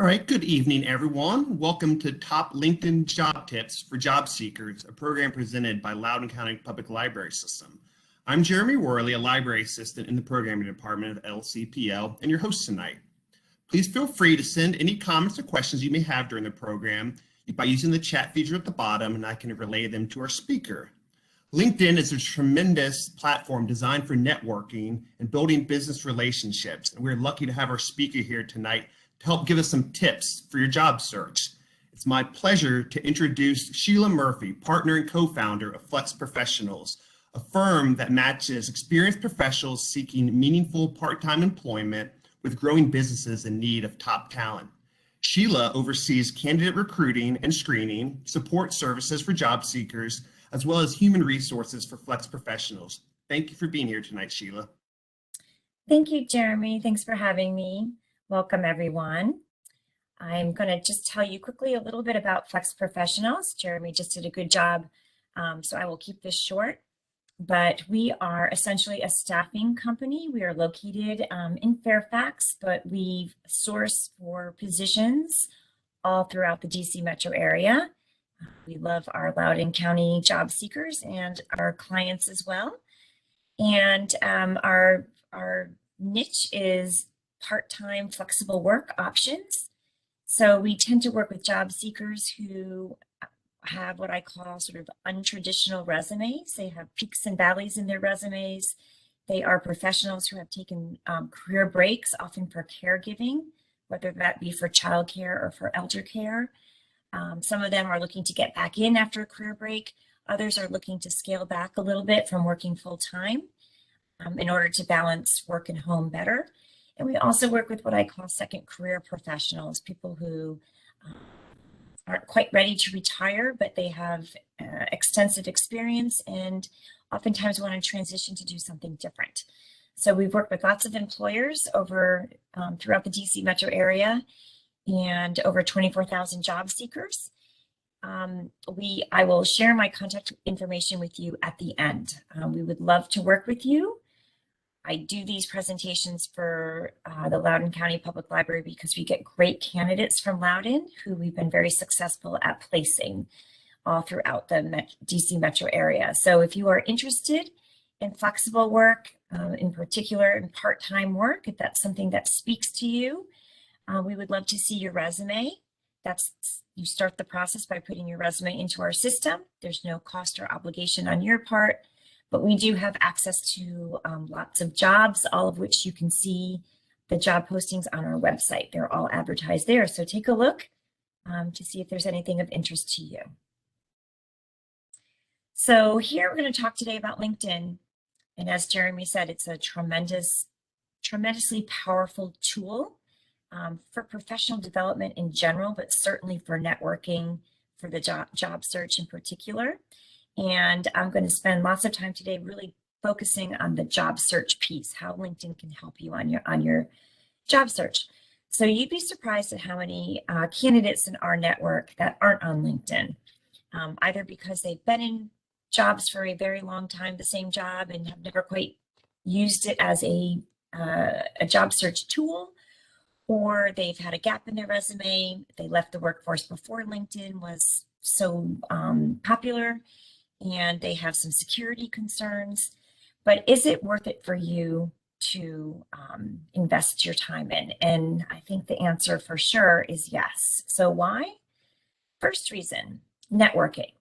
All right, good evening, everyone. Welcome to Top LinkedIn Job Tips for Job Seekers, a program presented by Loudoun County Public Library System. I'm Jeremy Worley, a library assistant in the programming department of LCPL, and your host tonight. Please feel free to send any comments or questions you may have during the program by using the chat feature at the bottom, and I can relay them to our speaker. LinkedIn is a tremendous platform designed for networking and building business relationships, and we're lucky to have our speaker here tonight to help give us some tips for your job search. It's my pleasure to introduce Sheila Murphy, partner and co-founder of Flex Professionals, a firm that matches experienced professionals seeking meaningful part-time employment with growing businesses in need of top talent. Sheila oversees candidate recruiting and screening, support services for job seekers, as well as human resources for Flex Professionals. Thank you for being here tonight, Sheila. Thank you, Jeremy. Thanks for having me. Welcome, everyone. I'm going to just tell you quickly a little bit about Flex Professionals. Jeremy just did a good job, so I will keep this short. But we are essentially a staffing company. We are located in Fairfax, but we source for positions all throughout the DC metro area. We love our Loudoun County job seekers and our clients as well. And our niche is part-time flexible work options. So we tend to work with job seekers who have what I call sort of untraditional resumes. They have peaks and valleys in their resumes. They are professionals who have taken career breaks, often for caregiving, whether that be for childcare or for elder care. Some of them are looking to get back in after a career break. Others are looking to scale back a little bit from working full-time in order to balance work and home better. And we also work with what I call second career professionals, people who aren't quite ready to retire, but they have extensive experience and oftentimes want to transition to do something different. So we've worked with lots of employers over throughout the DC metro area and over 24,000 job seekers. I will share my contact information with you at the end. We would love to work with you. I do these presentations for the Loudoun County Public Library because we get great candidates from Loudoun who we've been very successful at placing all throughout the DC metro area. So if you are interested in flexible work, in particular in part-time work, if that's something that speaks to you, we would love to see your resume. You start the process by putting your resume into our system. There's no cost or obligation on your part. But we do have access to lots of jobs, all of which you can see the job postings on our website. They're all advertised there. So take a look to see if there's anything of interest to you. So here we're going to talk today about LinkedIn. And as Jeremy said, it's a tremendously powerful tool for professional development in general, but certainly for networking for the job search in particular. And I'm going to spend lots of time today really focusing on the job search piece, how LinkedIn can help you on your job search. So you'd be surprised at how many candidates in our network that aren't on LinkedIn, either because they've been in jobs for a very long time, the same job, and have never quite used it as a job search tool, or they've had a gap in their resume. They left the workforce before LinkedIn was so popular, and they have some security concerns. But is it worth it for you to invest your time in? And I think the answer for sure is yes. So why? First reason, networking.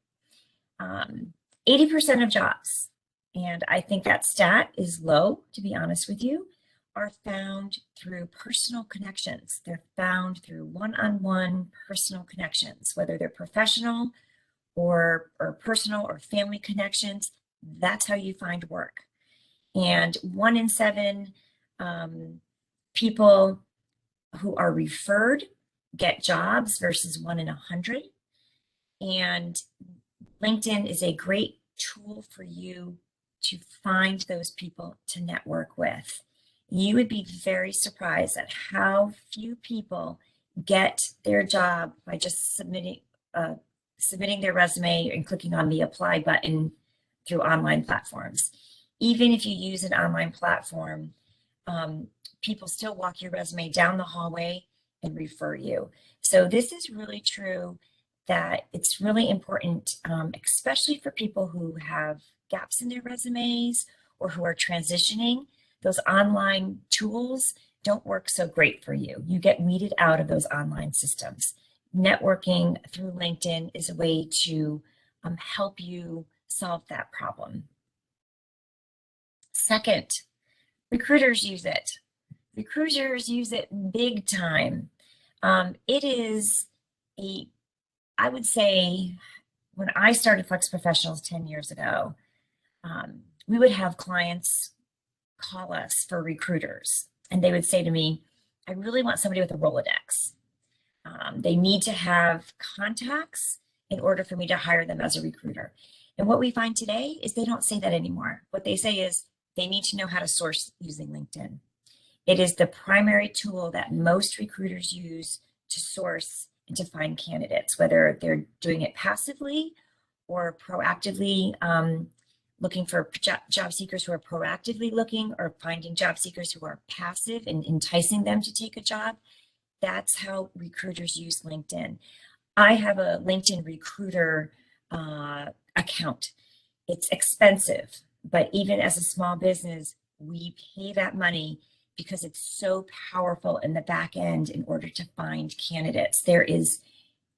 80% of jobs, and I think that stat is low, to be honest with you, are found through personal connections. They're found through one-on-one personal connections, whether they're professional or personal or family connections. That's how you find work. And 1 in 7 people who are referred get jobs versus 1 in 100. And LinkedIn is a great tool for you to find those people to network with. You would be very surprised at how few people get their job by just submitting their resume and clicking on the apply button through online platforms. Even if you use an online platform, people still walk your resume down the hallway and refer you. So this is really true, that it's really important, especially for people who have gaps in their resumes or who are transitioning. Those online tools don't work so great for you. You get weeded out of those online systems. Networking through LinkedIn is a way to help you solve that problem. Second, recruiters use it. Recruiters use it big time. It is I would say, when I started Flex Professionals 10 years ago, we would have clients call us for recruiters, and they would say to me, I really want somebody with a Rolodex. They need to have contacts in order for me to hire them as a recruiter. And what we find today is they don't say that anymore. What they say is they need to know how to source using LinkedIn. It is the primary tool that most recruiters use to source and to find candidates, whether they're doing it passively or proactively, looking for job seekers who are proactively looking, or finding job seekers who are passive and enticing them to take a job. That's how recruiters use LinkedIn. I have a LinkedIn recruiter account. It's expensive, but even as a small business, we pay that money because it's so powerful in the back end in order to find candidates. There is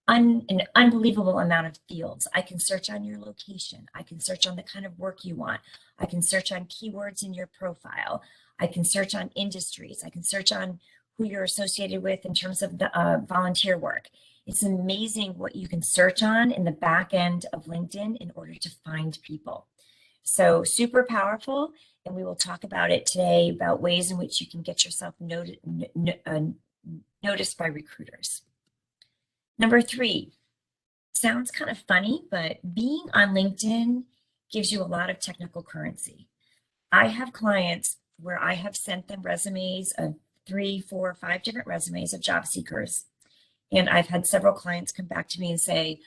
an unbelievable amount of fields. I can search on your location. I can search on the kind of work you want. I can search on keywords in your profile. I can search on industries. I can search on who you're associated with in terms of the volunteer work. It's amazing what you can search on in the back end of LinkedIn in order to find people. So super powerful, and we will talk about it today, about ways in which you can get yourself noticed by recruiters. Number 3, sounds kind of funny, but being on LinkedIn gives you a lot of technical currency. I have clients where I have sent them resumes of 3, 4, 5 different resumes of job seekers. And I've had several clients come back to me and say,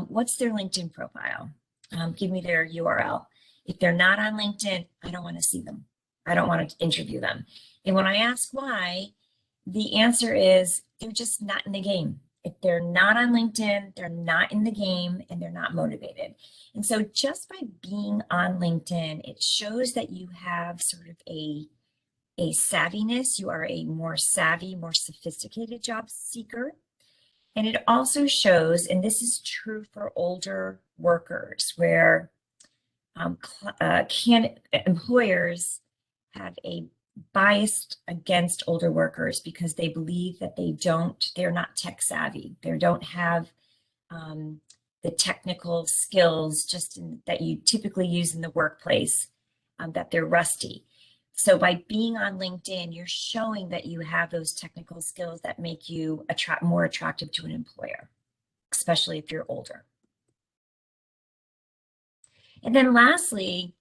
what's their LinkedIn profile? Give me their URL. If they're not on LinkedIn, I don't want to see them. I don't want to interview them. And when I ask why, the answer is they're just not in the game. If they're not on LinkedIn, they're not in the game, and they're not motivated. And so just by being on LinkedIn, it shows that you have sort of a savviness. You are a more savvy, more sophisticated job seeker. And it also shows, and this is true for older workers, where employers have a bias against older workers because they believe that they're not tech savvy. They don't have the technical skills that you typically use in the workplace, that they're rusty. So by being on LinkedIn, you're showing that you have those technical skills that make you more attractive to an employer, especially if you're older. And then lastly,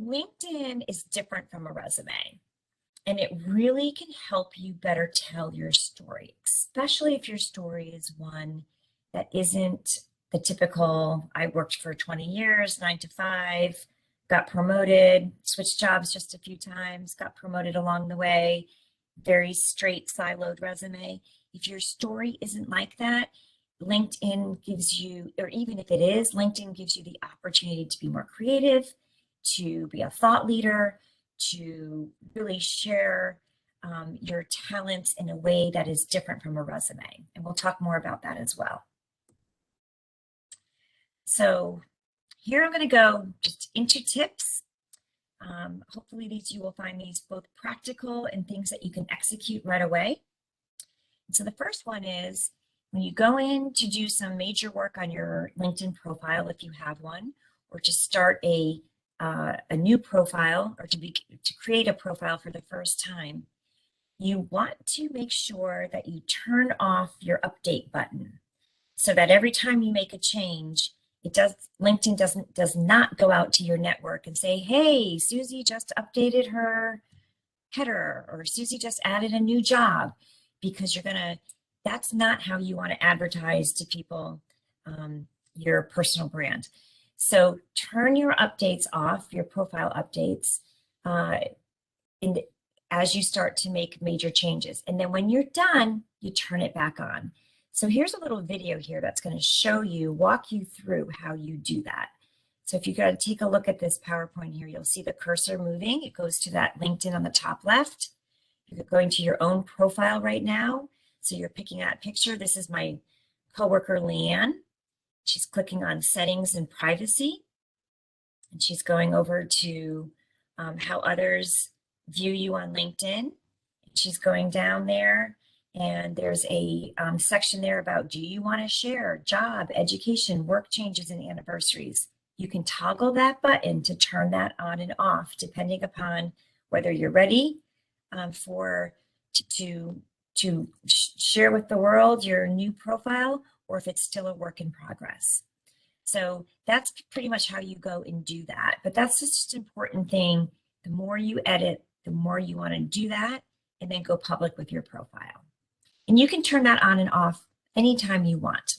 LinkedIn is different from a resume, and it really can help you better tell your story, especially if your story is one that isn't the typical, I worked for 20 years, 9 to 5, got promoted, switched jobs just a few times, got promoted along the way, very straight siloed resume. If your story isn't like that, LinkedIn gives you, or even if it is, LinkedIn gives you the opportunity to be more creative, to be a thought leader, to really share your talents in a way that is different from a resume. And we'll talk more about that as well. So here I'm going to go just into tips. Hopefully you will find these both practical and things that you can execute right away. And so the first one is, when you go in to do some major work on your LinkedIn profile, if you have one, or to start a new profile, or to create a profile for the first time, you want to make sure that you turn off your update button, so that every time you make a change, LinkedIn does not go out to your network and say, hey, Susie just updated her header, or Susie just added a new job, because that's not how you want to advertise to people your personal brand. So turn your updates off, your profile updates, as you start to make major changes. And then when you're done, you turn it back on. So here's a little video here that's going to show you, walk you through how you do that. So if you go to take a look at this PowerPoint here, you'll see the cursor moving. It goes to that LinkedIn on the top left. You're going to your own profile right now. So you're picking that picture. This is my coworker, Leanne. She's clicking on settings and privacy. And she's going over to how others view you on LinkedIn. She's going down there and there's a section there about, do you want to share job, education, work changes, and anniversaries? You can toggle that button to turn that on and off, depending upon whether you're ready to share with the world your new profile, or if it's still a work in progress. So that's pretty much how you go and do that. But that's just an important thing. The more you edit, the more you want to do that, and then go public with your profile. And you can turn that on and off anytime you want.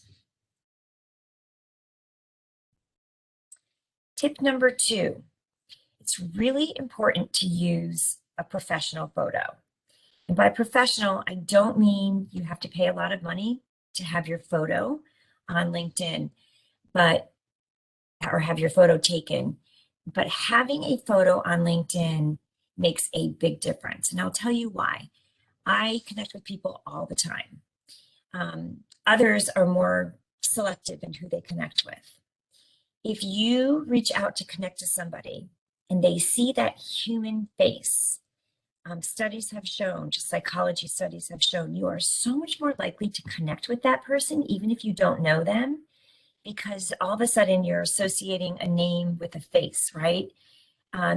Tip number 2, it's really important to use a professional photo. And by professional, I don't mean you have to pay a lot of money to have your photo on LinkedIn, or have your photo taken. But having a photo on LinkedIn makes a big difference. And I'll tell you why. I connect with people all the time. Others are more selective in who they connect with. If you reach out to connect to somebody and they see that human face, studies have shown, just psychology studies have shown, you are so much more likely to connect with that person, even if you don't know them, because all of a sudden you're associating a name with a face, right?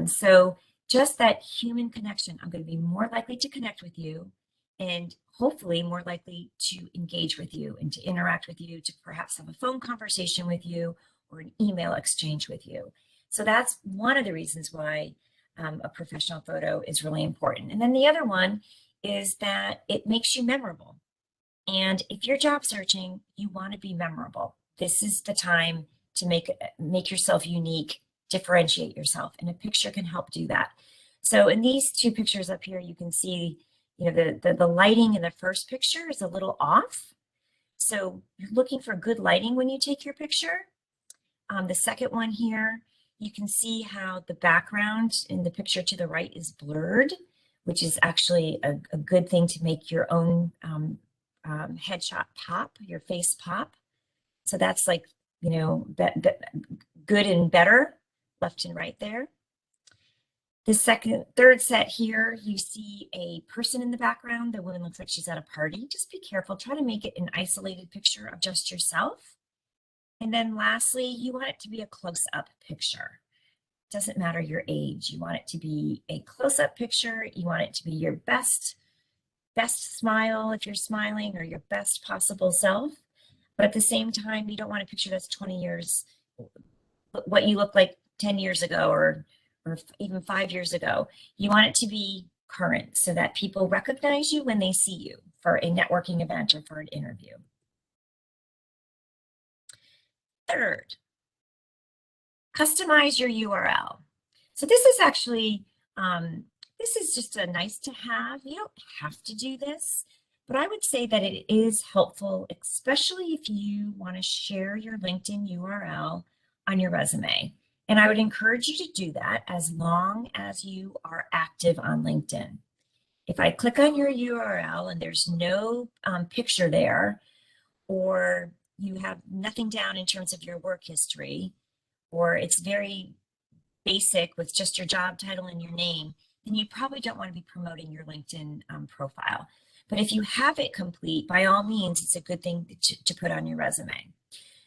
So just that human connection, I'm going to be more likely to connect with you and hopefully more likely to engage with you and to interact with you, to perhaps have a phone conversation with you or an email exchange with you. So that's one of the reasons why a professional photo is really important. And then the other one is that it makes you memorable. And if you're job searching, you want to be memorable. This is the time to make yourself unique, differentiate yourself, and a picture can help do that. So in these 2 pictures up here, you can see, you know, the lighting in the first picture is a little off. So you're looking for good lighting when you take your picture. The second one here, you can see how the background in the picture to the right is blurred, which is actually a good thing to make your own headshot pop, your face pop. So that's like, you know, good and better, left and right there. The third set here, you see a person in the background. The woman looks like she's at a party. Just be careful. Try to make it an isolated picture of just yourself. And then lastly, you want it to be a close-up picture. Doesn't matter your age. You want it to be a close-up picture. You want it to be your best smile if you're smiling, or your best possible self. But at the same time, you don't want a picture that's 20 years, what you look like 10 years ago or even 5 years ago. You want it to be current so that people recognize you when they see you for a networking event or for an interview. Third, customize your URL. So this is actually, this is just a nice to have. You don't have to do this, but I would say that it is helpful, especially if you want to share your LinkedIn URL on your resume. And I would encourage you to do that as long as you are active on LinkedIn. If I click on your URL and there's no picture there, or you have nothing down in terms of your work history, or it's very basic with just your job title and your name, then you probably don't want to be promoting your LinkedIn profile. But if you have it complete, by all means, it's a good thing to put on your resume.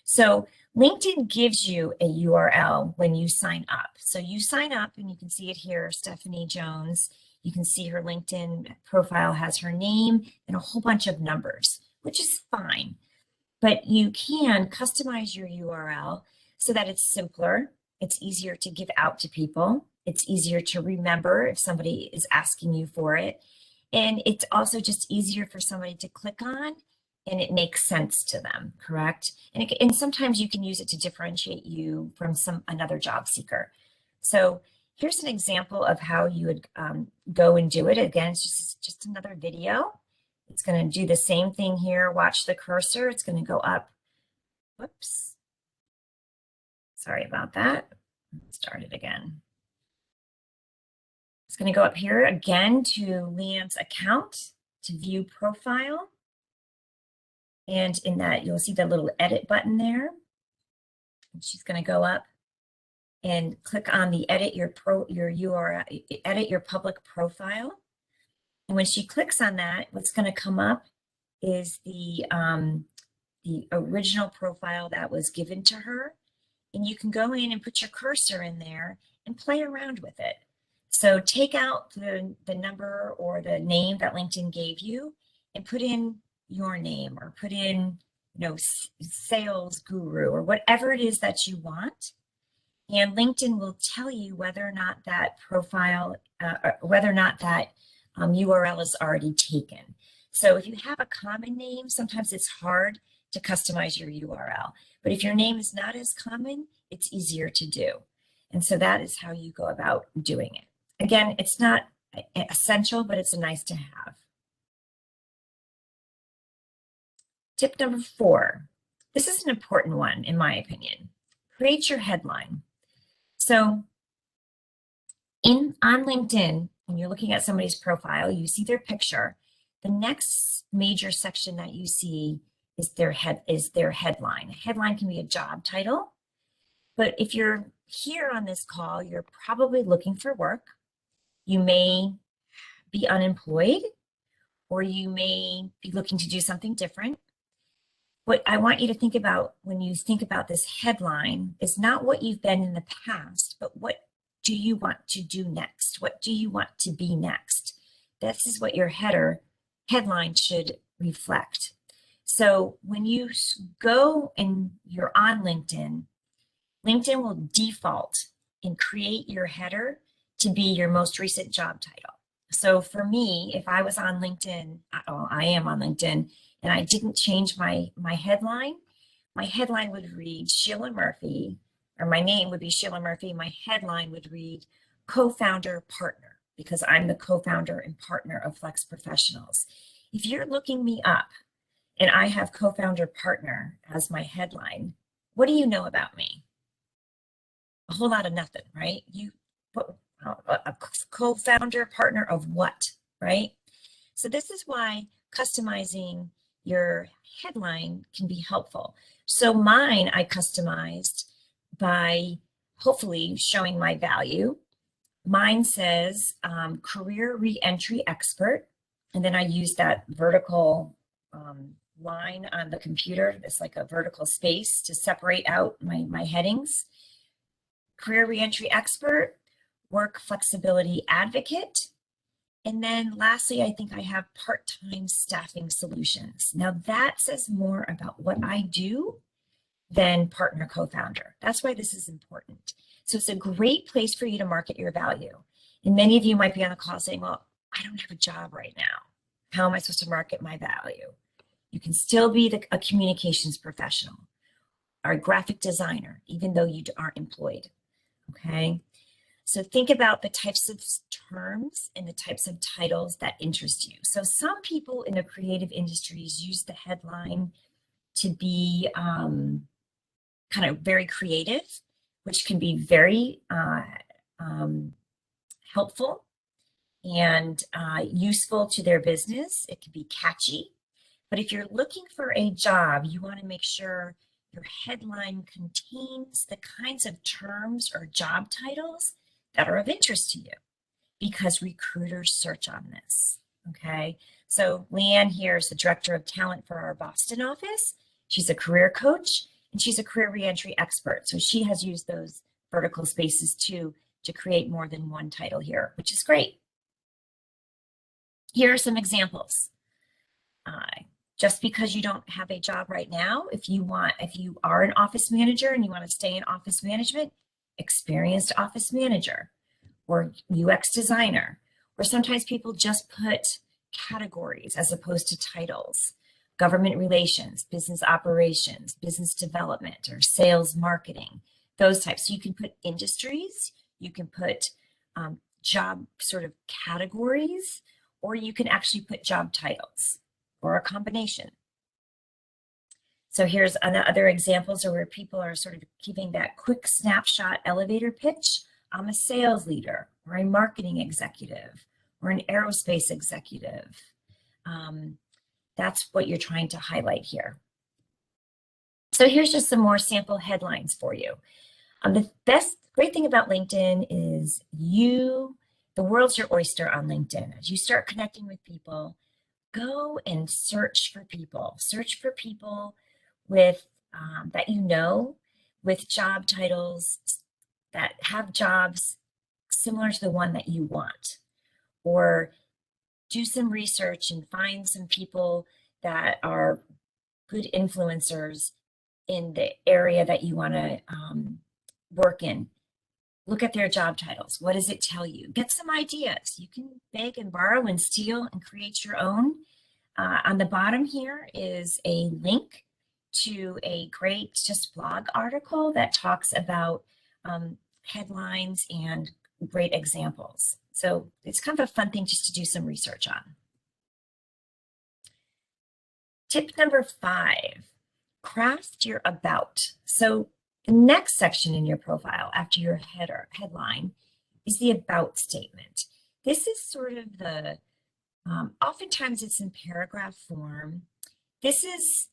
So LinkedIn gives you a URL when you sign up. So you sign up and you can see it here, Stephanie Jones. You can see her LinkedIn profile has her name and a whole bunch of numbers, which is fine. But you can customize your URL so that it's simpler, it's easier to give out to people, it's easier to remember if somebody is asking you for it, and it's also just easier for somebody to click on and it makes sense to them, correct? And sometimes you can use it to differentiate you from another job seeker. So Here's an example of how you would go and do it. Again, it's just another video. It's going to do the same thing here. Watch the cursor. It's going to go up. Whoops. Sorry about that. Start it again. It's going to go up here again to Leanne's account to view profile. And in that, you'll see the little edit button there. And she's going to go up and click on the edit your URL, edit your public profile. And when she clicks on that, what's going to come up is the original profile that was given to her. And you can go in and put your cursor in there and play around with it. So take out the number or the name that LinkedIn gave you and put in your name, or put in, sales guru, or whatever it is that you want. And LinkedIn will tell you whether or not that profile, whether or not that URL is already taken. So if you have a common name, sometimes it's hard to customize your URL. But if your name is not as common, it's easier to do. And so that is how you go about doing it. Again, it's not essential, but it's a nice to have. Tip number 4. This is an important one, in my opinion. Create your headline. So on LinkedIn, when you're looking at somebody's profile, you see their picture. The next major section that you see is their headline. A headline can be a job title, but if you're here on this call, you're probably looking for work. You may be unemployed, or you may be looking to do something different. What I want you to think about when you think about this headline is not what you've been in the past, but what do you want to do next? What do you want to be next? This is what your headline should reflect. So when you go and you're on LinkedIn, LinkedIn will default and create your header to be your most recent job title. So for me, if I was on LinkedIn, I am on LinkedIn, and I didn't change my headline would read Sheila Murphy, or my name would be Sheila Murphy. My headline would read co-founder partner, because I'm the co-founder and partner of Flex Professionals. If you're looking me up and I have co-founder partner as my headline, what do you know about me? A whole lot of nothing, right? A co-founder partner of what, right? So this is why customizing your headline can be helpful. So mine, I customized by hopefully showing my value. Mine says career reentry expert. And then I use that vertical line on the computer. It's like a vertical space to separate out my headings. Career reentry expert, work flexibility advocate. And then lastly, I think I have part-time staffing solutions. Now that says more about what I do than partner co-founder. That's why this is important. So it's a great place for you to market your value. And many of you might be on the call saying, well, I don't have a job right now. How am I supposed to market my value? You can still be a communications professional or a graphic designer, even though you aren't employed, okay? So think about the types of terms and the types of titles that interest you. So some people in the creative industries use the headline to be kind of very creative, which can be very helpful and useful to their business. It can be catchy. But if you're looking for a job, you want to make sure your headline contains the kinds of terms or job titles that are of interest to you, because recruiters search on this, okay? So Leanne here is the director of talent for our Boston office. She's a career coach, and she's a career reentry expert. So she has used those vertical spaces too to create more than one title here, which is great. Here are some examples. Just because you don't have a job right now, if you are an office manager and you want to stay in office management, experienced office manager or UX designer, or sometimes people just put categories as opposed to titles: government relations, business operations, business development, or sales marketing, those types. So you can put industries, you can put job sort of categories, or you can actually put job titles or a combination. So here's other examples where people are sort of giving that quick snapshot elevator pitch. I'm a sales leader, or a marketing executive, or an aerospace executive. That's what you're trying to highlight here. So here's just some more sample headlines for you. The great thing about LinkedIn is the world's your oyster on LinkedIn. As you start connecting with people, go and search for people. Search for people with that you know, with job titles that have jobs similar to the one that you want. Or do some research and find some people that are good influencers in the area that you want to work in. Look at their job titles. What does it tell you? Get some ideas. You can beg and borrow and steal and create your own. On the bottom here is a link to a great just blog article that talks about headlines and great examples. So it's kind of a fun thing just to do some research on. Tip number 5, craft your about. So the next section in your profile after your headline is the about statement. This is sort of the, oftentimes it's in paragraph form. This is,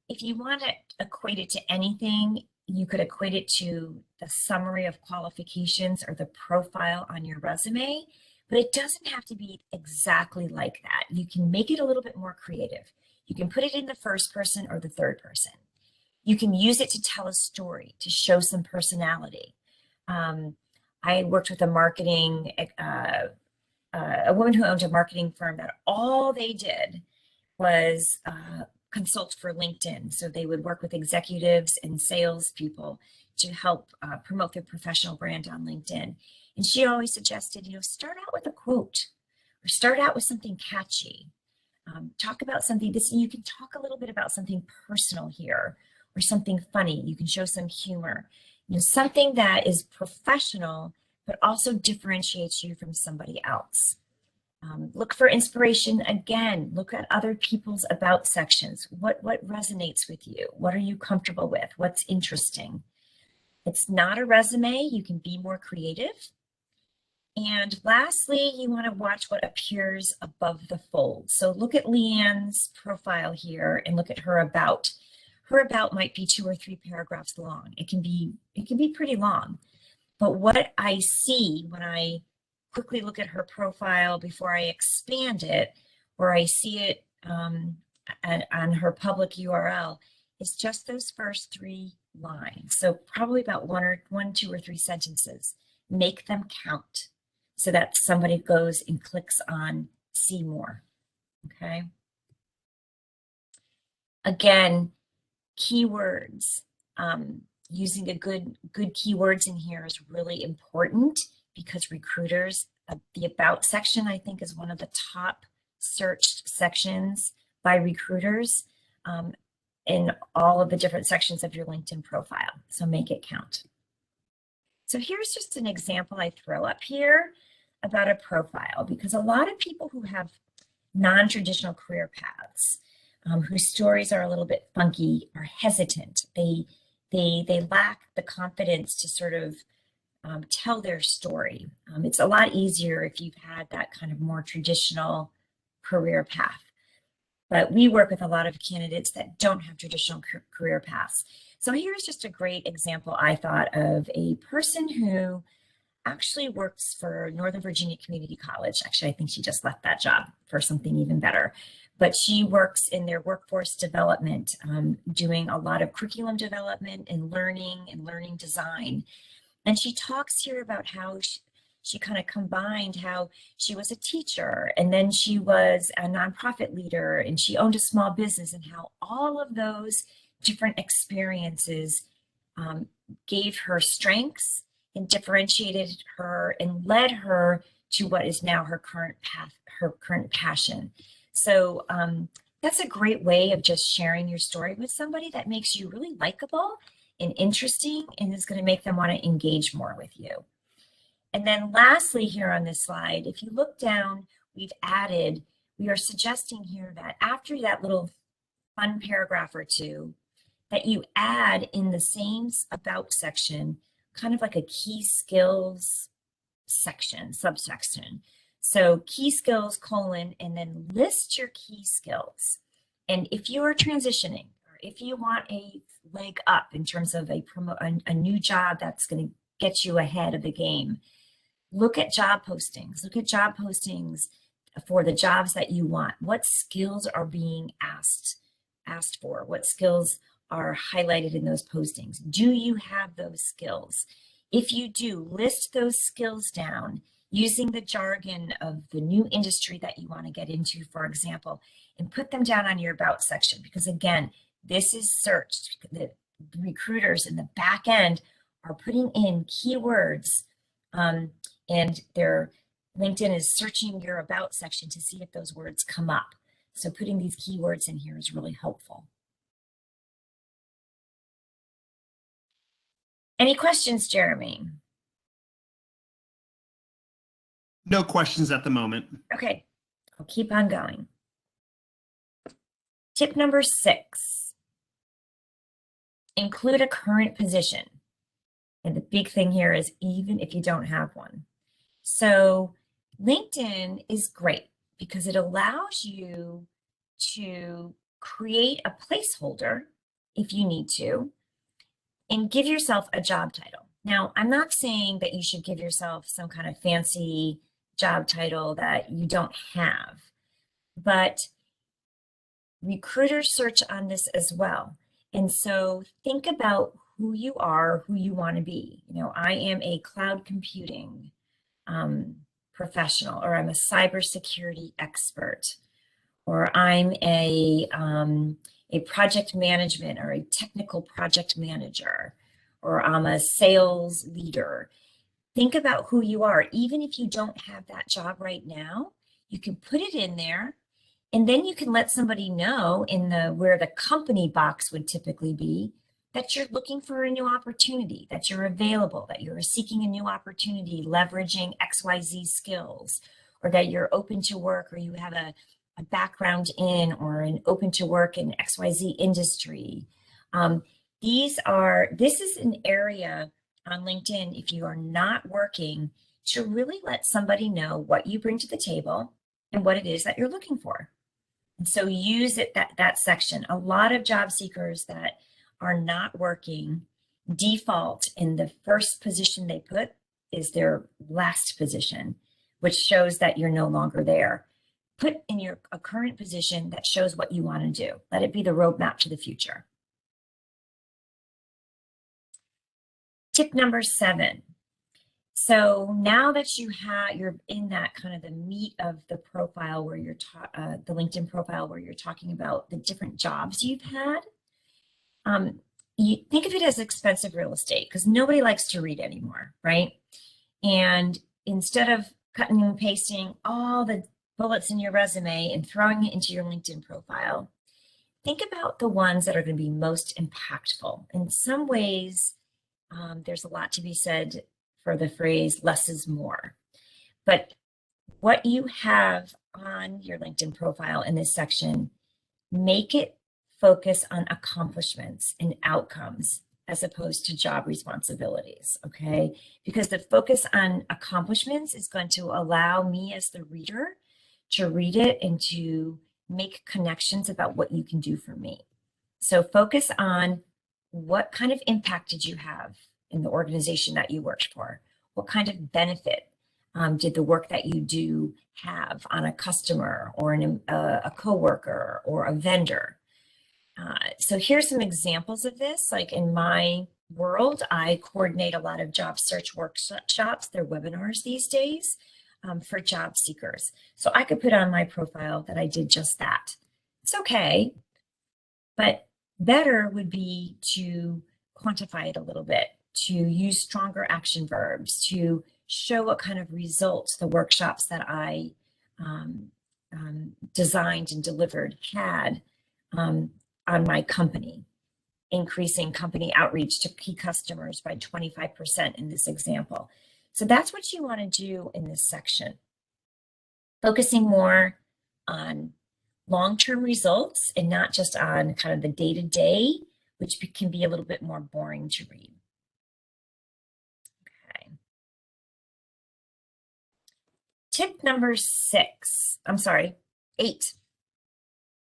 if you want to equate it to anything, you could equate it to the summary of qualifications or the profile on your resume, but it doesn't have to be exactly like that. You can make it a little bit more creative. You can put it in the first person or the third person. You can use it to tell a story, to show some personality. I worked with a woman who owned a marketing firm that all they did was consult for LinkedIn. So they would work with executives and salespeople to help promote their professional brand on LinkedIn. And she always suggested, start out with a quote or start out with something catchy. Talk about something, you can talk a little bit about something personal here or something funny. You can show some humor, something that is professional, but also differentiates you from somebody else. Look for inspiration again. Look at other people's about sections. What resonates with you? What are you comfortable with? What's interesting? It's not a resume. You can be more creative. And lastly, you want to watch what appears above the fold. So look at Leanne's profile here and look at her about. Her about might be 2 or 3 paragraphs long. It can be pretty long. But what I see when I quickly look at her profile before I expand it, or I see it on her public URL, is just those first 3 lines. So probably about 1, 2, or 3 sentences. Make them count so that somebody goes and clicks on see more. Okay. Again, keywords. Using a good keywords in here is really important because recruiters, the about section, I think, is one of the top searched sections by recruiters in all of the different sections of your LinkedIn profile. So make it count. So here's just an example I throw up here about a profile, because a lot of people who have non-traditional career paths, whose stories are a little bit funky, are hesitant. They lack the confidence to sort of tell their story. It's a lot easier if you've had that kind of more traditional career path. But we work with a lot of candidates that don't have traditional career paths. So here's just a great example, I thought, of a person who actually works for Northern Virginia Community College. Actually, I think she just left that job for something even better. But she works in their workforce development, doing a lot of curriculum development and learning design. And she talks here about how she kind of combined how she was a teacher and then she was a nonprofit leader and she owned a small business, and how all of those different experiences gave her strengths and differentiated her and led her to what is now her current path, her current passion. So that's a great way of just sharing your story with somebody that makes you really likable and interesting and is going to make them want to engage more with you. And then lastly here on this slide, if you look down, we are suggesting here that after that little fun paragraph or two, that you add in the same about section, kind of like a key skills section, subsection. So key skills, colon, and then list your key skills. And if you are transitioning, or if you want a leg up in terms of a new job that's going to get you ahead of the game, look at job postings. Look at job postings for the jobs that you want. What skills are being asked for? What skills are highlighted in those postings? Do you have those skills? If you do, list those skills down using the jargon of the new industry that you want to get into, for example, and put them down on your about section. Because again, this is searched. The recruiters in the back end are putting in keywords, and their LinkedIn is searching your about section to see if those words come up. So putting these keywords in here is really helpful. Any questions, Jeremy? No questions at the moment. Okay, I'll keep on going. Tip number 6, include a current position. And the big thing here is even if you don't have one. So LinkedIn is great because it allows you to create a placeholder if you need to, and give yourself a job title. Now, I'm not saying that you should give yourself some kind of fancy job title that you don't have, but recruiters search on this as well. And so think about who you are, who you want to be. You know, I am a cloud computing professional, or I'm a cybersecurity expert, or I'm a project management or a technical project manager, or I'm a sales leader. Think about who you are. Even if you don't have that job right now, you can put it in there, and then you can let somebody know in where the company box would typically be that you're looking for a new opportunity, that you're available, that you're seeking a new opportunity, leveraging XYZ skills, or that you're open to work, or you have a background in, or an open to work in XYZ industry. This is an area on LinkedIn, if you are not working, to really let somebody know what you bring to the table and what it is that you're looking for. And so use it, that section. A lot of job seekers that are not working default in the first position they put is their last position, which shows that you're no longer there. Put in a current position that shows what you want to do. Let it be the roadmap to the future. Tip number 7. So now that you're in that kind of the meat of the profile where you're the LinkedIn profile where you're talking about the different jobs you've had, you think of it as expensive real estate, because nobody likes to read anymore, right? And instead of cutting and pasting all the bullets in your resume and throwing it into your LinkedIn profile, think about the ones that are going to be most impactful. In some ways, there's a lot to be said for the phrase less is more. But what you have on your LinkedIn profile in this section, make it focus on accomplishments and outcomes as opposed to job responsibilities, okay? Because the focus on accomplishments is going to allow me as the reader to read it and to make connections about what you can do for me. So focus on what kind of impact did you have in the organization that you worked for? What kind of benefit did the work that you do have on a customer or a coworker or a vendor? So here's some examples of this. Like in my world, I coordinate a lot of job search workshops. They're webinars these days for job seekers. So I could put on my profile that I did just that. It's okay, but better would be to quantify it a little bit, to use stronger action verbs, to show what kind of results the workshops that I designed and delivered had on my company, increasing company outreach to key customers by 25% in this example. So that's what you want to do in this section, focusing more on long-term results and not just on kind of the day-to-day, which can be a little bit more boring to read. Okay. Tip number 8.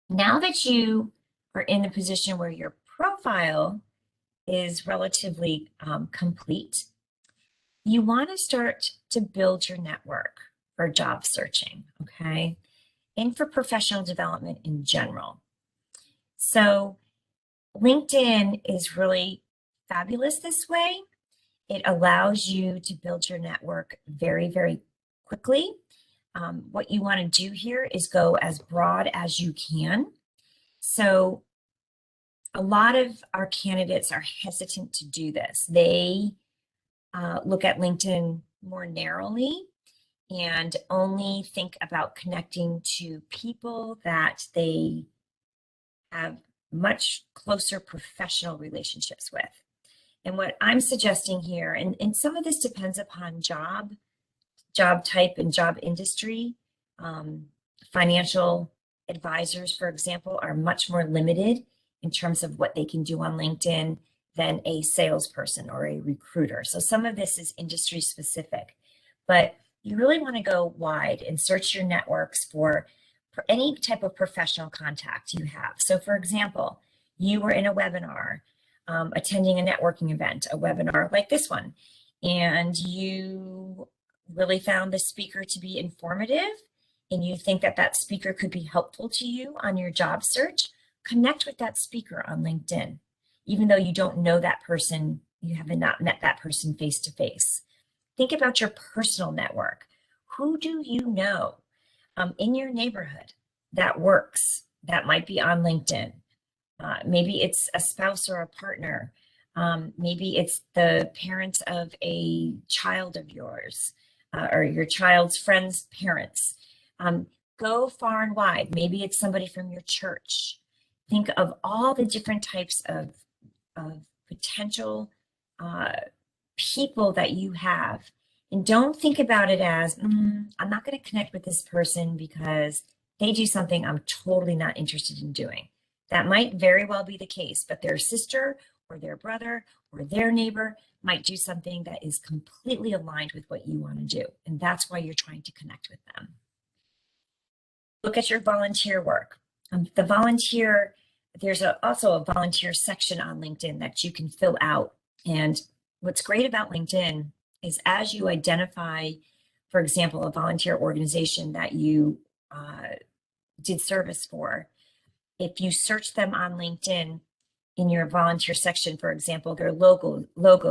Now that you are in a position where your profile is relatively complete, you want to start to build your network for job searching, okay? And for professional development in general. So LinkedIn is really fabulous this way. It allows you to build your network very, very quickly. What you want to do here is go as broad as you can. So a lot of our candidates are hesitant to do this. They look at LinkedIn more narrowly and only think about connecting to people that they have much closer professional relationships with. And what I'm suggesting here, and some of this depends upon job type and job industry. Financial advisors, for example, are much more limited in terms of what they can do on LinkedIn than a salesperson or a recruiter. So some of this is industry specific, but you really want to go wide and search your networks for any type of professional contact you have. So for example, you were in a webinar, attending a networking event, a webinar like this one, and you really found the speaker to be informative and you think that that speaker could be helpful to you on your job search, connect with that speaker on LinkedIn. Even though you don't know that person, you have not met that person face to face. Think about your personal network. Who do you know in your neighborhood that works, that might be on LinkedIn? Maybe it's a spouse or a partner. Maybe it's the parents of a child of yours or your child's friend's parents. Go far and wide. Maybe it's somebody from your church. Think of all the different types of potential people that you have. And don't think about it as, I'm not going to connect with this person because they do something I'm totally not interested in doing. That might very well be the case, but their sister or their brother or their neighbor might do something that is completely aligned with what you want to do. And that's why you're trying to connect with them. Look at your volunteer work. There's also a volunteer section on LinkedIn that you can fill out. And what's great about LinkedIn is as you identify, for example, a volunteer organization that you did service for, if you search them on LinkedIn in your volunteer section, for example, their logo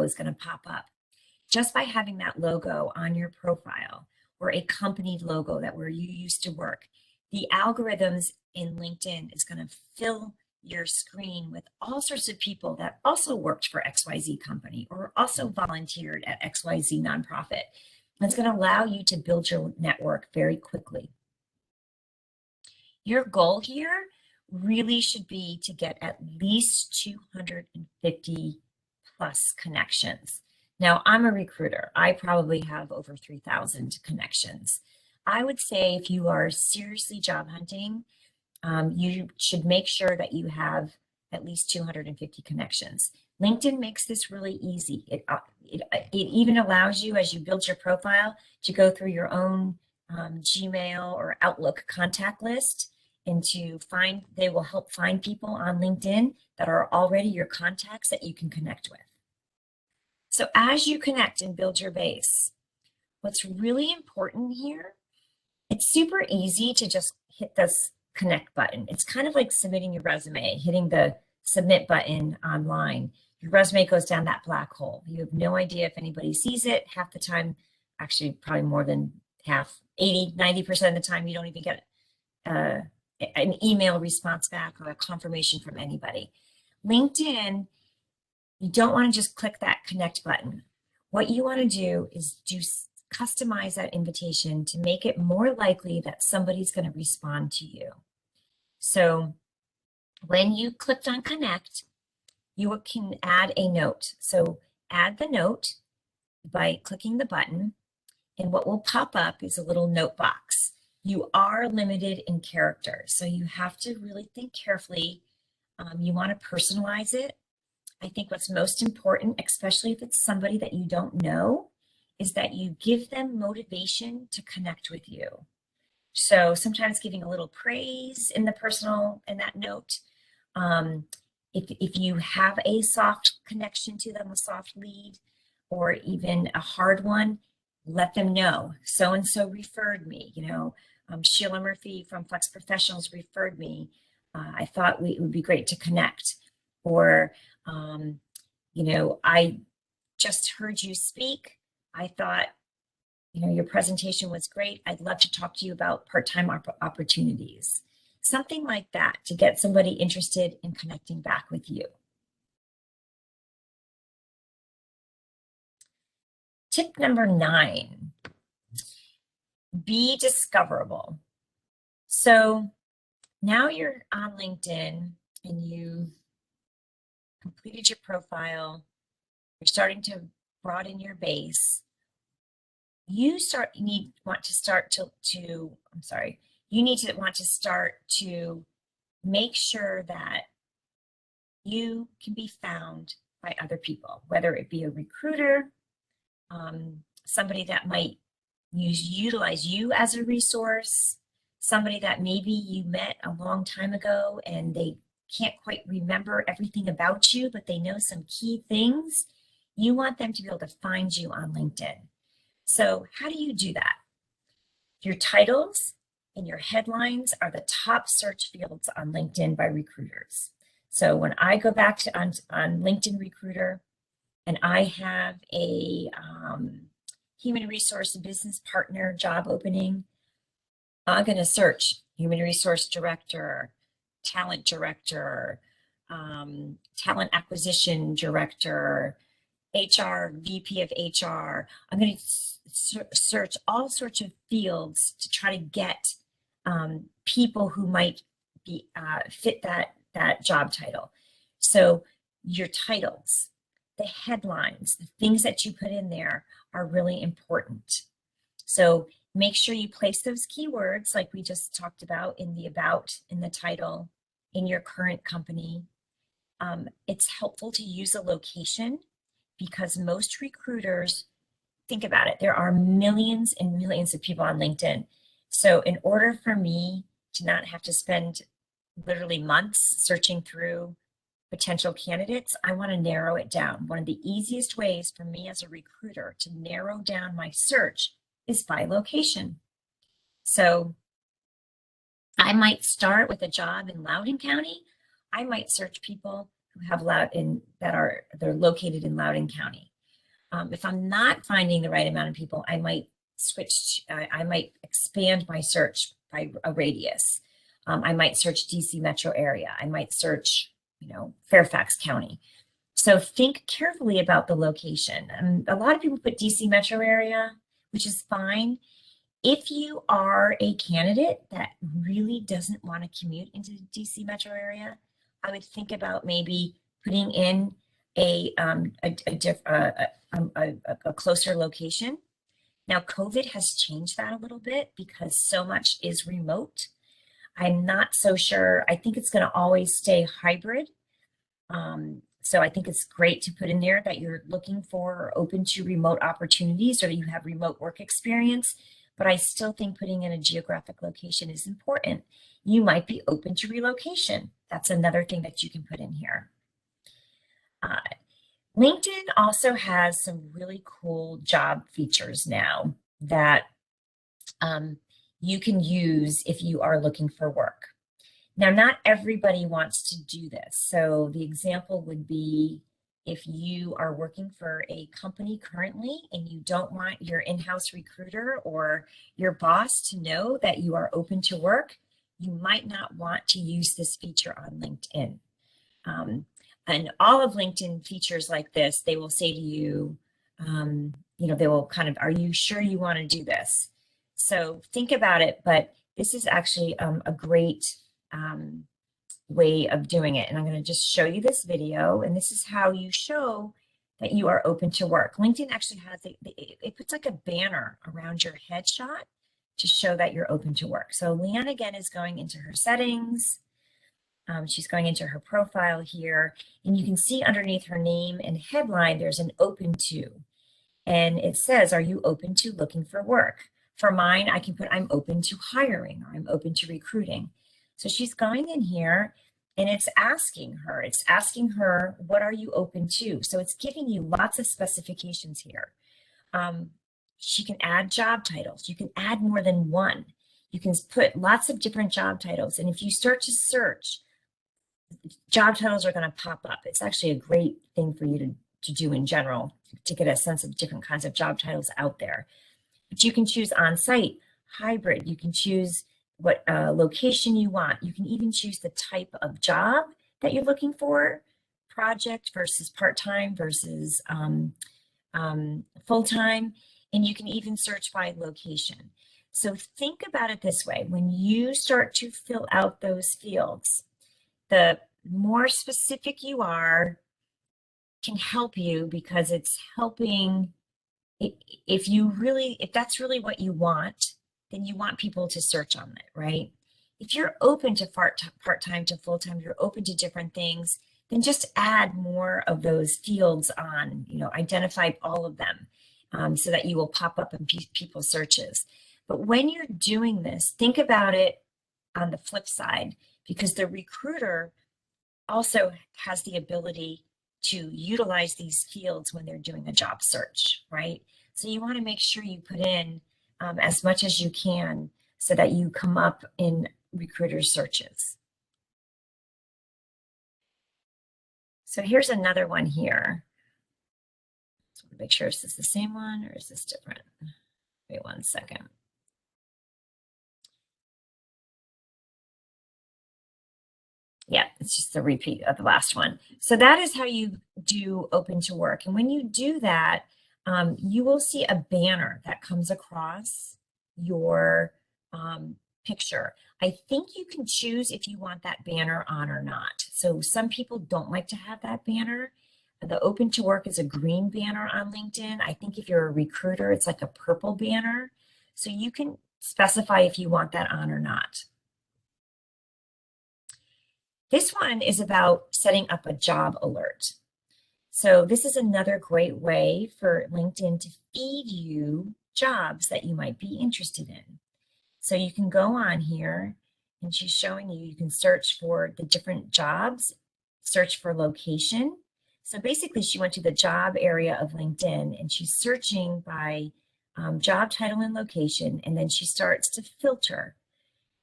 is going to pop up. Just by having that logo on your profile or a company logo that where you used to work, the algorithms in LinkedIn is going to fill your screen with all sorts of people that also worked for XYZ company or also volunteered at XYZ nonprofit. And it's going to allow you to build your network very quickly. Your goal here really should be to get at least 250 plus connections. Now, I'm a recruiter. I probably have over 3,000 connections. I would say if you are seriously job hunting, you should make sure that you have at least 250 connections. LinkedIn makes this really easy. It even allows you, as you build your profile, to go through your own Gmail or Outlook contact list and they will help find people on LinkedIn that are already your contacts that you can connect with. So as you connect and build your base, what's really important here, it's super easy to just hit this connect button. It's kind of like submitting your resume, hitting the submit button online. Your resume goes down that black hole. You have no idea if anybody sees it. Half the time, actually probably more than half, 80, 90% of the time, you don't even get an email response back or a confirmation from anybody. LinkedIn, you don't want to just click that connect button. What you want to do is customize that invitation to make it more likely that somebody's going to respond to you. So when you clicked on connect, you can add a note. So add the note by clicking the button, and what will pop up is a little note box. You are limited in characters, so you have to really think carefully. You want to personalize it. I think what's most important, especially if it's somebody that you don't know, is that you give them motivation to connect with you. So sometimes giving a little praise in the personal, in that note. Um, if you have a soft connection to them, a soft lead, or even a hard one, let them know. So-and-so referred me, Sheila Murphy from Flex Professionals referred me. I thought it would be great to connect. Or, I just heard you speak. I thought, your presentation was great. I'd love to talk to you about part-time opportunities. Something like that to get somebody interested in connecting back with you. Tip number 9, be discoverable. So now you're on LinkedIn and you completed your profile, you're starting to broaden your base. You need to want to start to make sure that you can be found by other people, whether it be a recruiter, somebody that might utilize you as a resource, somebody that maybe you met a long time ago and they can't quite remember everything about you, but they know some key things. You want them to be able to find you on LinkedIn. So how do you do that? Your titles and your headlines are the top search fields on LinkedIn by recruiters. So when I go back to on LinkedIn Recruiter and I have a human resource business partner job opening, I'm going to search human resource director, talent director, talent acquisition director, HR, VP of HR. I'm going to search all sorts of fields to try to get people who might be fit that job title. So your titles, the headlines, the things that you put in there are really important. So make sure you place those keywords like we just talked about in the about, in the title, in your current company. It's helpful to use a location because most recruiters, think about it, there are millions and millions of people on LinkedIn. So in order for me to not have to spend literally months searching through potential candidates, I want to narrow it down. One of the easiest ways for me as a recruiter to narrow down my search is by location. So I might start with a job in Loudoun County. I might search people who have they're located in Loudoun County. If I'm not finding the right amount of people, I might I might expand my search by a radius. I might search DC metro area. I might search, Fairfax County. So think carefully about the location. A lot of people put DC metro area, which is fine. If you are a candidate that really doesn't want to commute into the DC metro area, I would think about maybe putting in a closer location. Now, COVID has changed that a little bit because so much is remote. I'm not so sure. I think it's going to always stay hybrid. So I think it's great to put in there that you're looking for or open to remote opportunities or you have remote work experience. But I still think putting in a geographic location is important. You might be open to relocation. That's another thing that you can put in here. LinkedIn also has some really cool job features now that you can use if you are looking for work. Now, not everybody wants to do this. So the example would be if you are working for a company currently and you don't want your in-house recruiter or your boss to know that you are open to work, you might not want to use this feature on LinkedIn. And all of LinkedIn features like this, they will say to you, they will kind of, are you sure you want to do this? So think about it, but this is actually a great way of doing it. And I'm going to just show you this video. And this is how you show that you are open to work. LinkedIn actually has, it puts like a banner around your headshot to show that you're open to work. So Leanne again is going into her settings. She's going into her profile here, and you can see underneath her name and headline, there's an open to, and it says, are you open to looking for work? For mine, I can put, I'm open to hiring, or I'm open to recruiting. So she's going in here and it's asking her, what are you open to? So it's giving you lots of specifications here. She can add job titles. You can add more than one. You can put lots of different job titles. And if you start to search, job titles are going to pop up. It's actually a great thing for you to do in general, to get a sense of different kinds of job titles out there. But you can choose on-site, hybrid. You can choose what location you want. You can even choose the type of job that you're looking for, project versus part-time versus full-time. And you can even search by location. So think about it this way. When you start to fill out those fields, the more specific you are can help you, because it's helping. If that's really what you want, then you want people to search on it, right? If you're open to part-time to full-time, you're open to different things, then just add more of those fields on, identify all of them, so that you will pop up in people's searches. But when you're doing this, think about it on the flip side, because the recruiter also has the ability to utilize these fields when they're doing a job search, right? So you want to make sure you put in as much as you can so that you come up in recruiter searches. So here's another one here. Just want to make sure, is this the same one or is this different? Wait 1 second. Yeah, it's just a repeat of the last one. So that is how you do open to work. And when you do that, you will see a banner that comes across your picture. I think you can choose if you want that banner on or not. So some people don't like to have that banner. The open to work is a green banner on LinkedIn. I think if you're a recruiter, it's like a purple banner. So you can specify if you want that on or not. This one is about setting up a job alert. So this is another great way for LinkedIn to feed you jobs that you might be interested in. So you can go on here, and she's showing you can search for the different jobs, search for location. So basically she went to the job area of LinkedIn and she's searching by job title and location, and then she starts to filter.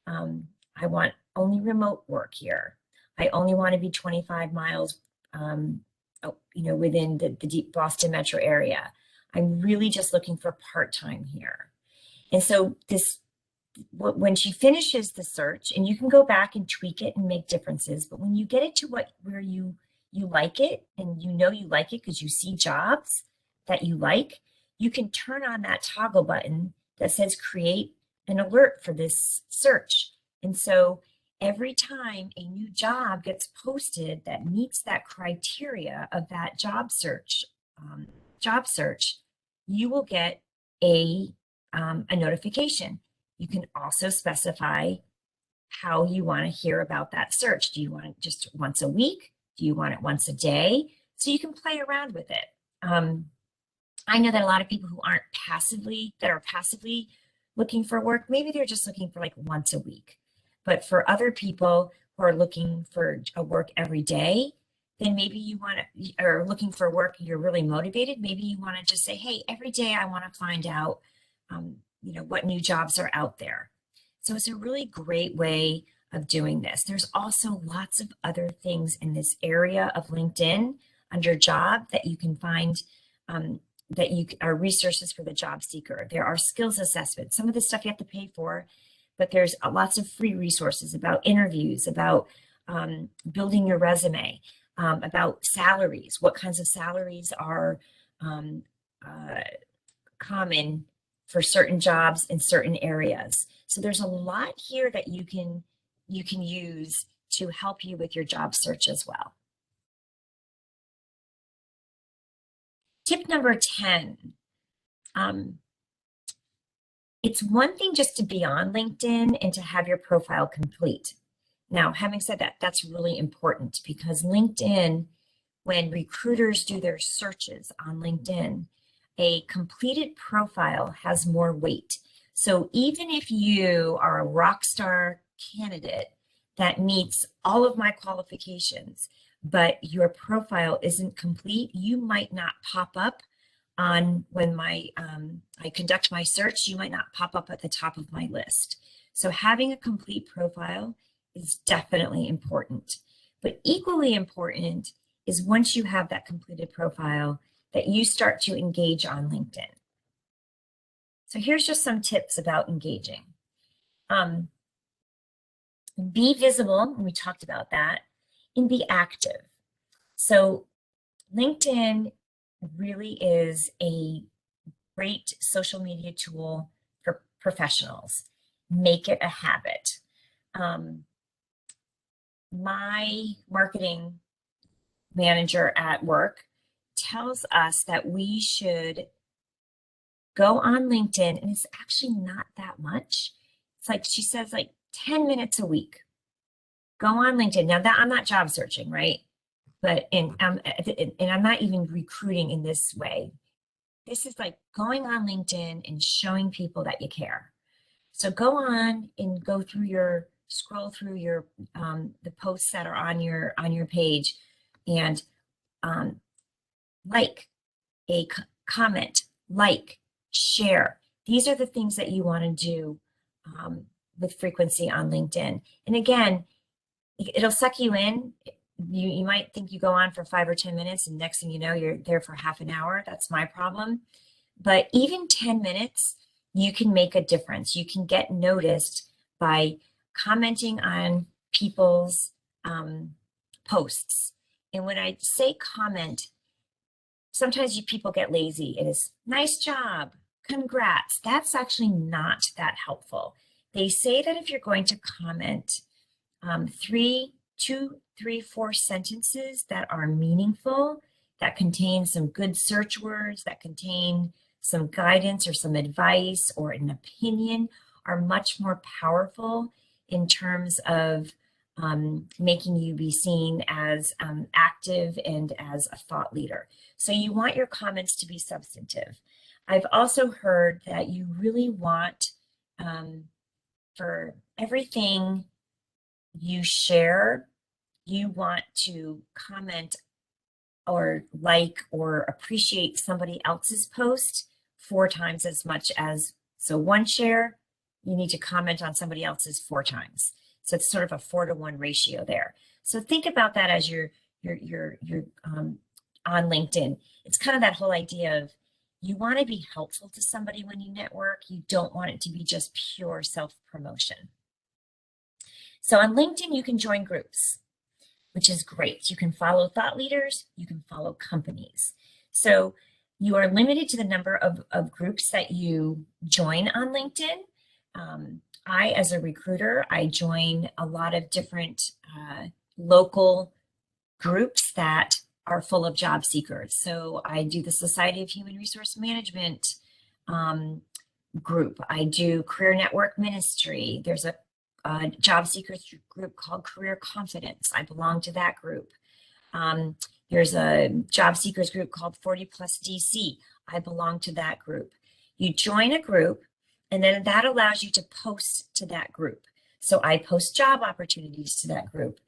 I want only remote work here. I only want to be 25 miles, within the deep Boston metro area. I'm really just looking for part-time here. And so when she finishes the search, and you can go back and tweak it and make differences, but when you get it to where you like it, and you like it because you see jobs that you like, you can turn on that toggle button that says create an alert for this search. And so every time a new job gets posted that meets that criteria of that job search, you will get a notification. You can also specify how you want to hear about that search. Do you want it just once a week? Do you want it once a day? So you can play around with it. I know that a lot of people who are passively looking for work, maybe they're just looking for like once a week. But for other people who are looking for a work every day, then maybe you want to, or looking for work, you're really motivated. Maybe you want to just say, hey, every day I want to find out, what new jobs are out there. So it's a really great way of doing this. There's also lots of other things in this area of LinkedIn under job that you can find, that are resources for the job seeker. There are skills assessments. Some of the stuff you have to pay for, but there's lots of free resources about interviews, about building your resume, about salaries, what kinds of salaries are common for certain jobs in certain areas. So there's a lot here that you can use to help you with your job search as well. Tip number 10. It's one thing just to be on LinkedIn and to have your profile complete. Now, having said that, that's really important because LinkedIn, when recruiters do their searches on LinkedIn, a completed profile has more weight. So even if you are a rock star candidate that meets all of my qualifications, but your profile isn't complete, you might not pop up on when I conduct my search, you might not pop up at the top of my list. So having a complete profile is definitely important. But equally important is once you have that completed profile, that you start to engage on LinkedIn. So here's just some tips about engaging. Be visible, and we talked about that, and be active. So LinkedIn really is a great social media tool for professionals. Make it a habit. My marketing manager at work tells us that we should go on LinkedIn, and it's actually not that much. It's like, she says, like 10 minutes a week. Go on LinkedIn. Now that I'm not job searching, right? But and I'm not even recruiting in this way. This is like going on LinkedIn and showing people that you care. So go on and scroll through your the posts that are on your page, and like a comment, like, share. These are the things that you want to do with frequency on LinkedIn. And again, it'll suck you in. You might think you go on for 5 or 10 minutes, and next thing you know, you're there for half an hour. That's my problem. But even 10 minutes, you can make a difference. You can get noticed by commenting on people's posts. And when I say comment, sometimes people get lazy. It is nice job, congrats. That's actually not that helpful. They say that if you're going to comment 2, 3, 4 sentences that are meaningful, that contain some good search words, that contain some guidance or some advice or an opinion, are much more powerful in terms of making you be seen as active and as a thought leader. So you want your comments to be substantive. I've also heard that you really want, for everything you share, you want to comment or like or appreciate somebody else's post 4 times as much as, so 1 share, you need to comment on somebody else's 4 times. So it's sort of a 4-to-1 ratio there. So think about that as you're on LinkedIn. It's kind of that whole idea of, you want to be helpful to somebody when you network. You don't want it to be just pure self-promotion. So on LinkedIn, you can join groups, which is great. You can follow thought leaders, you can follow companies. So you are limited to the number of groups that you join on LinkedIn. I, as a recruiter, I join a lot of different local groups that are full of job seekers. So I do the Society of Human Resource Management group. I do Career Network Ministry. There's a job seekers group called Career Confidence. I belong to that group. There's a job seekers group called 40 Plus DC. I belong to that group. You join a group, and then that allows you to post to that group. So I post job opportunities to that group.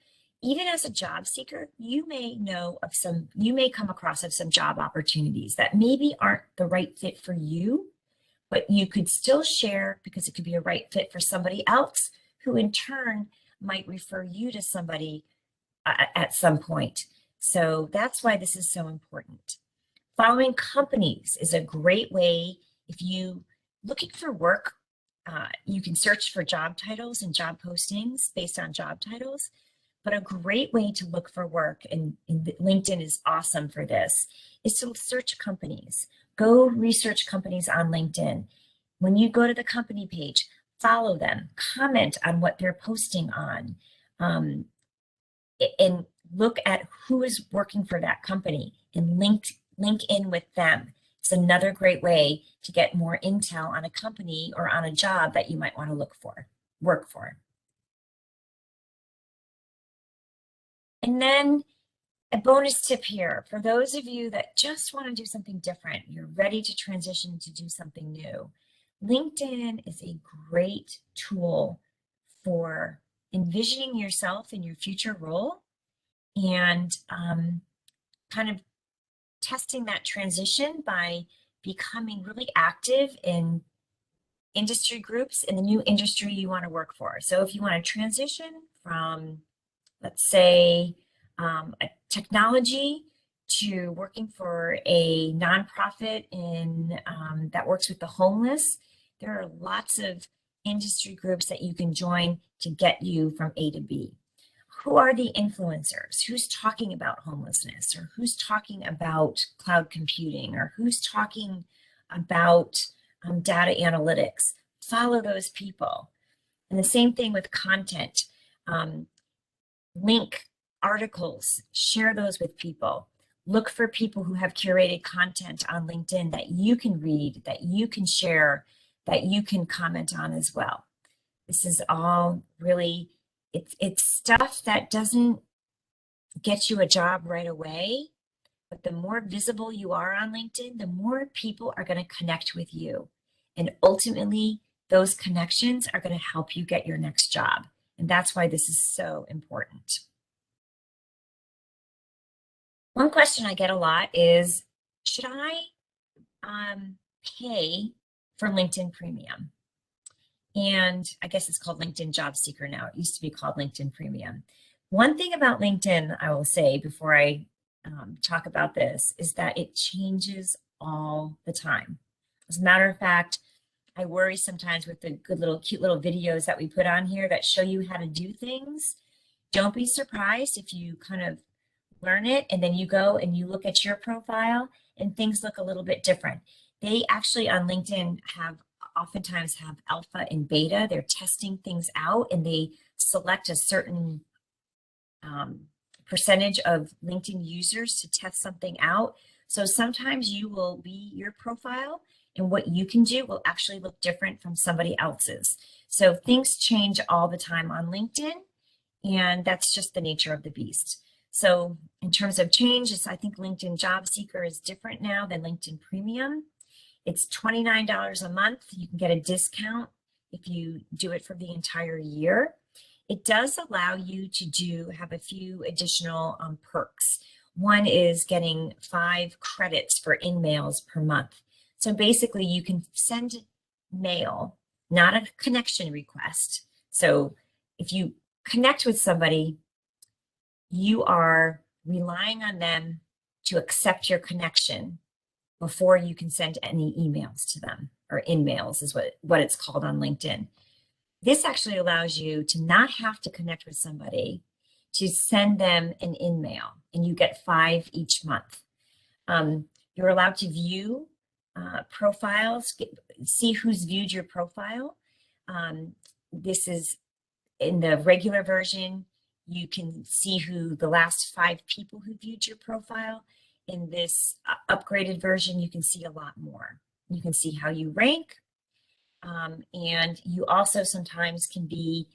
Even as a job seeker, you may come across some job opportunities that maybe aren't the right fit for you, but you could still share because it could be a right fit for somebody else, who in turn might refer you to somebody at some point. So that's why this is so important. Following companies is a great way. If you looking for work, you can search for job titles and job postings based on job titles. But a great way to look for work, and LinkedIn is awesome for this, is to search companies. Go research companies on LinkedIn. When you go to the company page, follow them, comment on what they're posting on, and look at who is working for that company, and link in with them. It's another great way to get more intel on a company or on a job that you might want to work for. And then a bonus tip here for those of you that just want to do something different, you're ready to transition to do something new. LinkedIn is a great tool for envisioning yourself in your future role and kind of testing that transition by becoming really active in industry groups in the new industry you want to work for. So if you want to transition from, let's say, a technology to working for a nonprofit that works with the homeless, there are lots of industry groups that you can join to get you from A to B. Who are the influencers? Who's talking about homelessness, or who's talking about cloud computing, or who's talking about data analytics? Follow those people. And the same thing with content. Link articles, share those with people. Look for people who have curated content on LinkedIn that you can read, that you can share, that you can comment on as well. This is all really, it's stuff that doesn't get you a job right away, but the more visible you are on LinkedIn, the more people are going to connect with you. And ultimately, those connections are going to help you get your next job. And that's why this is so important. One question I get a lot is, should I pay for LinkedIn Premium? And I guess it's called LinkedIn Jobseeker now. It used to be called LinkedIn Premium. One thing about LinkedIn, I will say before I talk about this, is that it changes all the time. As a matter of fact, I worry sometimes with the cute little videos that we put on here that show you how to do things. Don't be surprised if you kind of learn it and then you go and you look at your profile and things look a little bit different. They actually on LinkedIn oftentimes have alpha and beta. They're testing things out and they select a certain percentage of LinkedIn users to test something out. So sometimes your profile and what you can do will actually look different from somebody else's. So things change all the time on LinkedIn, and that's just the nature of the beast. So in terms of changes, I think LinkedIn Jobseeker is different now than LinkedIn Premium. It's $29 a month. You can get a discount if you do it for the entire year. It does allow you to have a few additional perks. One is getting 5 credits for in-mails per month. So basically you can send mail, not a connection request. So if you connect with somebody, you are relying on them to accept your connection before you can send any emails to them, or in-mails is what it's called on LinkedIn. This actually allows you to not have to connect with somebody to send them an in-mail, and you get 5 each month. You're allowed to view profiles, see who's viewed your profile. This is in the regular version. You can see who the last 5 people who viewed your profile. In this upgraded version, you can see a lot more. You can see how you rank. And you also sometimes can be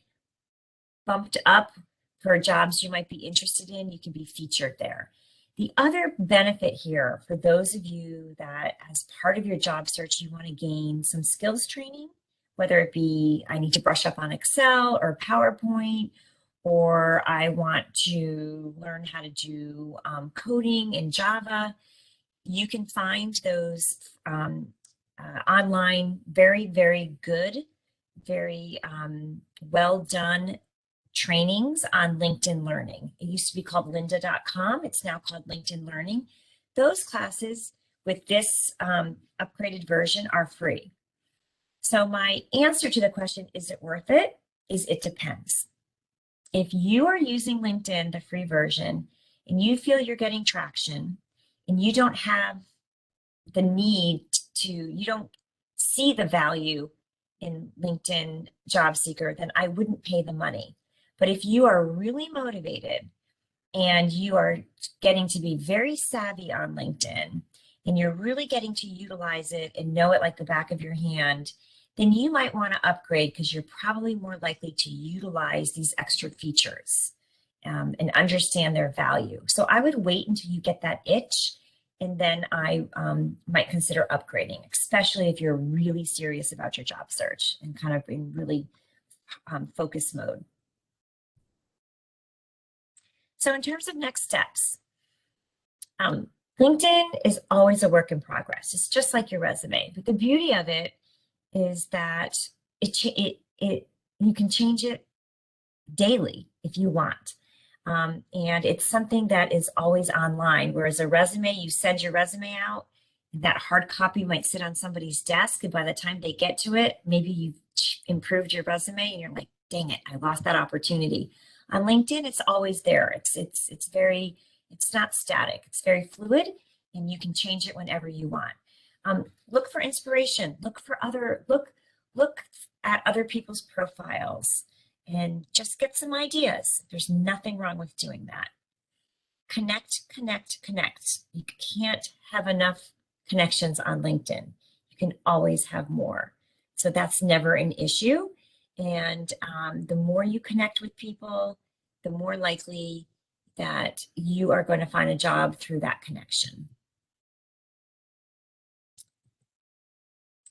bumped up for jobs you might be interested in. You can be featured there. The other benefit here for those of you that as part of your job search, you want to gain some skills training, whether it be I need to brush up on Excel or PowerPoint, or I want to learn how to do coding in Java, you can find those online, very, very good, very well done trainings on LinkedIn Learning. It used to be called lynda.com. It's now called LinkedIn Learning. Those classes with this upgraded version are free. So my answer to the question, is it worth it? Is it depends. If you are using LinkedIn, the free version, and you feel you're getting traction and you don't have the need you don't see the value in LinkedIn Jobseeker, then I wouldn't pay the money. But if you are really motivated and you are getting to be very savvy on LinkedIn and you're really getting to utilize it and know it like the back of your hand, then you might want to upgrade because you're probably more likely to utilize these extra features and understand their value. So I would wait until you get that itch, and then I might consider upgrading, especially if you're really serious about your job search and kind of in really focus mode. So in terms of next steps, LinkedIn is always a work in progress. It's just like your resume, but the beauty of it is that you can change it daily if you want. And it's something that is always online, whereas a resume, you send your resume out, that hard copy might sit on somebody's desk, and by the time they get to it, maybe you've improved your resume and you're like, dang it, I lost that opportunity. On LinkedIn, it's always there. It's not static. It's very fluid, and you can change it whenever you want. Look for inspiration. Look at other people's profiles and just get some ideas. There's nothing wrong with doing that. Connect, connect, connect. You can't have enough connections on LinkedIn. You can always have more. So that's never an issue. And the more you connect with people, the more likely that you are going to find a job through that connection.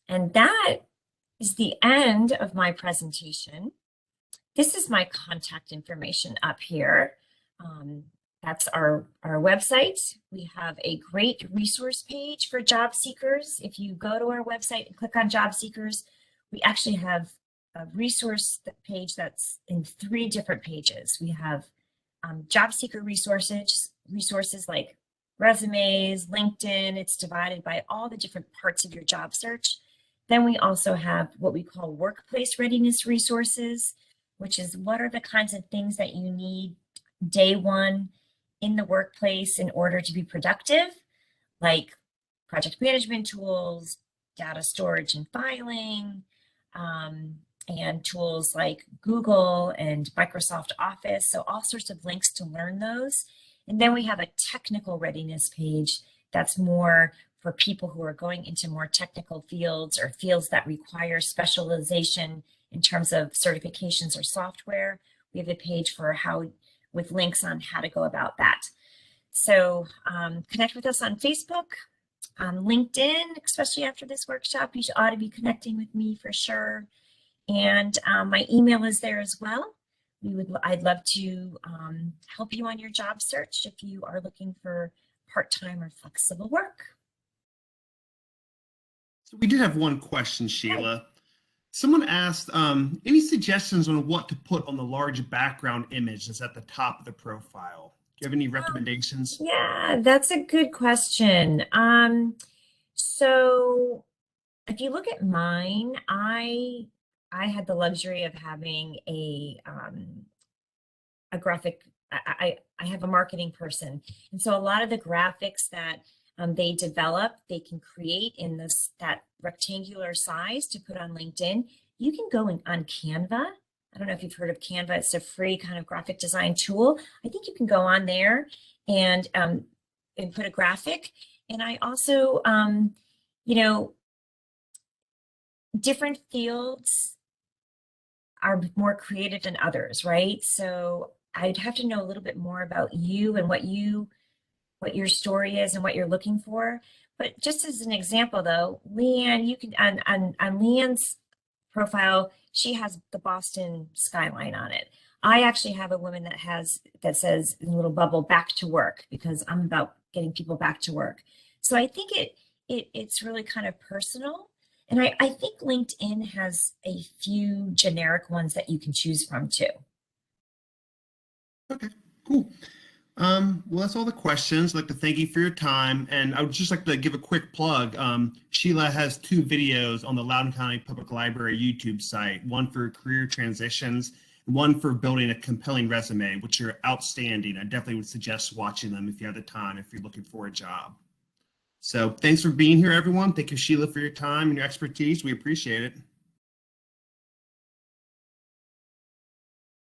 And that is the end of my presentation. This is my contact information up here. That's our website. We have a great resource page for job seekers. If you go to our website and click on job seekers, we actually have a resource page that's in 3 different pages. We have job seeker resources like resumes, LinkedIn. It's divided by all the different parts of your job search. Then we also have what we call workplace readiness resources, which is what are the kinds of things that you need day one in the workplace in order to be productive, like project management tools, data storage and filing, and tools like Google and Microsoft Office. So all sorts of links to learn those. And then we have a technical readiness page that's more for people who are going into more technical fields or fields that require specialization in terms of certifications or software. We have a page for with links on how to go about that. So connect with us on Facebook, on LinkedIn, especially after this workshop. You ought to be connecting with me for sure. And my email is there as well. I'd love to help you on your job search if you are looking for part-time or flexible work. So we did have one question, Sheila. Someone asked, any suggestions on what to put on the large background image that's at the top of the profile? Do you have any recommendations? Yeah, that's a good question. So if you look at mine, I had the luxury of having a graphic. I have a marketing person, and so a lot of the graphics that they develop, they can create in that rectangular size to put on LinkedIn. You can go on Canva. I don't know if you've heard of Canva. It's a free kind of graphic design tool. I think you can go on there and put a graphic. And I also, different fields are more creative than others, right? So I'd have to know a little bit more about you and what your story is and what you're looking for. But just as an example though, Leanne, you can, on Leanne's profile, she has the Boston skyline on it. I actually have a woman that says in a little bubble, back to work, because I'm about getting people back to work. So I think it's really kind of personal. And I think LinkedIn has a few generic ones that you can choose from too. Okay, cool. Well, that's all the questions. I'd like to thank you for your time. And I would just like to give a quick plug. Sheila has 2 videos on the Loudoun County Public Library YouTube site, one for career transitions, and one for building a compelling resume, which are outstanding. I definitely would suggest watching them if you have the time, if you're looking for a job. So thanks for being here, everyone. Thank you, Sheila, for your time and your expertise. We appreciate it.